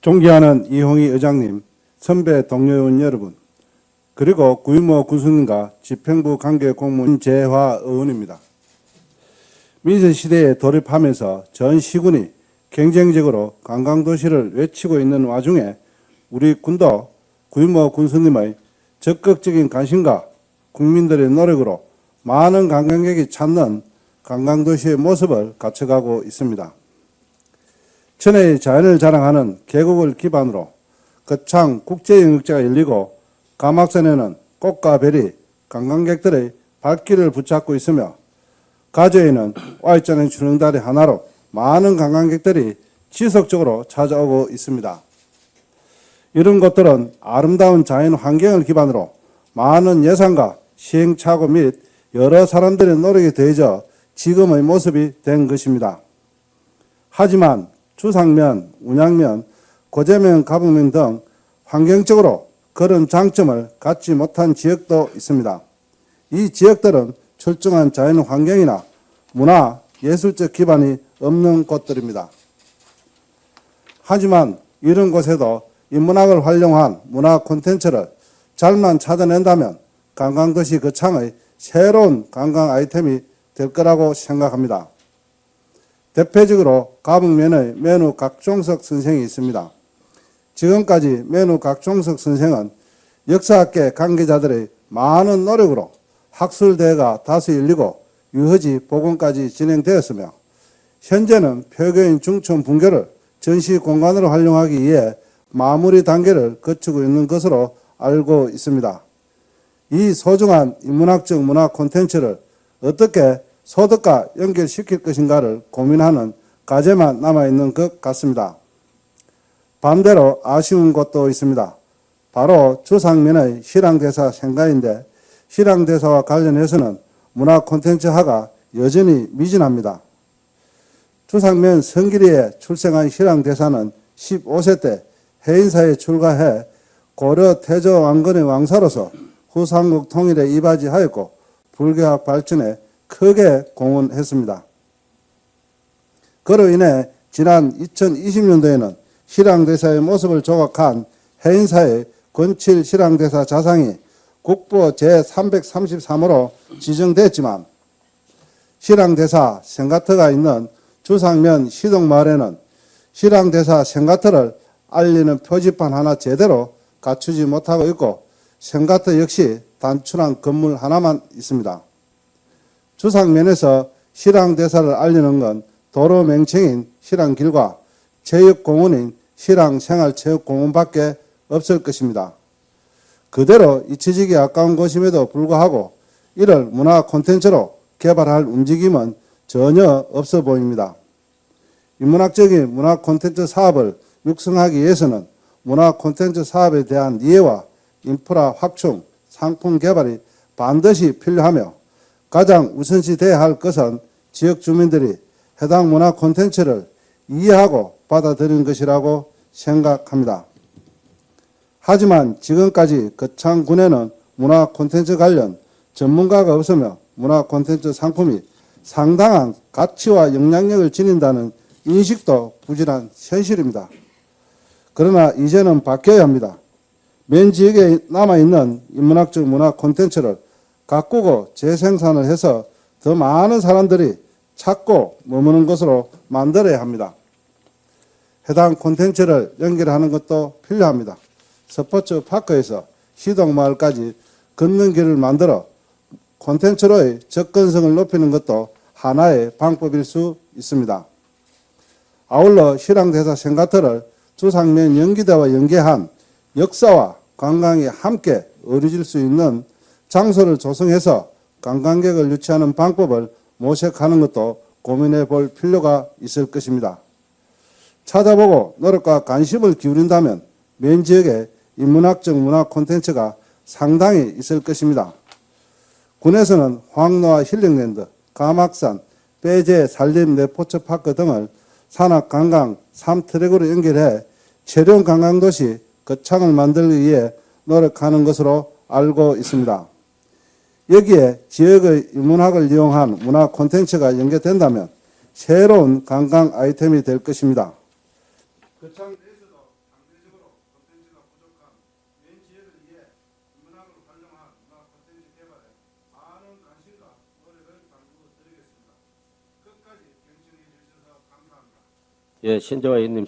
존경하는 이홍희 의장님, 선배 동료 의원 여러분, 그리고 구의모 군수님과 집행부 관계 공무원 재화 의원입니다. 민생시대에 돌입하면서 전 시군이 경쟁적으로 관광도시를 외치고 있는 와중에 우리 군도 구의모 군수님의 적극적인 관심과 국민들의 노력으로 많은 관광객이 찾는 관광도시의 모습을 갖춰가고 있습니다. 천혜의 자연을 자랑하는 계곡을 기반으로 거창 국제영역제가 열리고 가막산에는 꽃과 별이 관광객들의 발길을 붙잡고 있으며 가저에는 Y자는 주릉다리 하나로 많은 관광객들이 지속적으로 찾아오고 있습니다. 이런 곳들은 아름다운 자연 환경을 기반으로 많은 예산과 시행착오 및 여러 사람들의 노력이 더해져 지금의 모습이 된 것입니다. 하지만 주상면, 운양면, 고재면, 가북면 등 환경적으로 그런 장점을 갖지 못한 지역도 있습니다. 이 지역들은 출중한 자연 환경이나 문화, 예술적 기반이 없는 곳들입니다. 하지만 이런 곳에도 인문학을 활용한 문화 콘텐츠를 잘만 찾아낸다면 관광도시 거창의 새로운 관광 아이템이 될 거라고 생각합니다. 대표적으로 가북면의 매누 각종석 선생이 있습니다. 지금까지 매누 각종석 선생은 역사학계 관계자들의 많은 노력으로 학술대회가 다수 열리고 유허지 복원까지 진행되었으며 현재는 표교인 중천 분교를 전시 공간으로 활용하기 위해 마무리 단계를 거치고 있는 것으로 알고 있습니다. 이 소중한 인문학적 문화 콘텐츠를 어떻게 소득과 연결시킬 것인가를 고민하는 과제만 남아있는 것 같습니다. 반대로 아쉬운 곳도 있습니다. 바로 주상면의 실황대사 생가인데 실황대사와 관련해서는 문화 콘텐츠화가 여전히 미진합니다. 주상면 성길이에 출생한 실황대사는 15세 때 해인사에 출가해 고려 태조 왕건의 왕사로서 후삼국 통일에 이바지하였고 불교학 발전에 크게 공헌했습니다. 그로 인해 지난 2020년도에는 실황대사의 모습을 조각한 해인사의 권칠 실황대사 자상이 국보 제333호로 지정됐지만 실황대사 생가터가 있는 주상면 시동마을에는 실황대사 생가터를 알리는 표지판 하나 제대로 갖추지 못하고 있고 생가터 역시 단순한 건물 하나만 있습니다. 주상면에서 실황대사를 알리는 건 도로 명칭인 실황길과 체육공원인 실황생활체육공원밖에 없을 것입니다. 그대로 잊혀지기 아까운 곳임에도 불구하고 이를 문화 콘텐츠로 개발할 움직임은 전혀 없어 보입니다. 인문학적인 문화 콘텐츠 사업을 육성하기 위해서는 문화 콘텐츠 사업에 대한 이해와 인프라 확충, 상품 개발이 반드시 필요하며 가장 우선시 돼야 할 것은 지역 주민들이 해당 문화 콘텐츠를 이해하고 받아들이는 것이라고 생각합니다. 하지만 지금까지 거창군에는 문화 콘텐츠 관련 전문가가 없으며 문화 콘텐츠 상품이 상당한 가치와 영향력을 지닌다는 인식도 부진한 현실입니다. 그러나 이제는 바뀌어야 합니다. 맨 지역에 남아있는 인문학적 문화 콘텐츠를 가꾸고 재생산을 해서 더 많은 사람들이 찾고 머무는 것으로 만들어야 합니다. 해당 콘텐츠를 연결하는 것도 필요합니다. 스포츠 파크에서 시동마을까지 걷는 길을 만들어 콘텐츠로의 접근성을 높이는 것도 하나의 방법일 수 있습니다. 아울러 실황대사 생가터를 주상면 연기대와 연계한 역사와 관광이 함께 어우러질 수 있는 장소를 조성해서 관광객을 유치하는 방법을 모색하는 것도 고민해 볼 필요가 있을 것입니다. 찾아보고 노력과 관심을 기울인다면 맨 지역에 인문학적 문화 콘텐츠가 상당히 있을 것입니다. 군에서는 황노아 힐링랜드, 가막산, 빼제 산림 레포츠파크 등을 산악관광 3트랙으로 연결해 체령 관광도시 거창을 만들기 위해 노력하는 것으로 알고 있습니다. 여기에 지역의 인문학을 이용한 문화 콘텐츠가 연계된다면 새로운 관광 아이템이 될 것입니다. 거창에서도 예, 신정화 의원님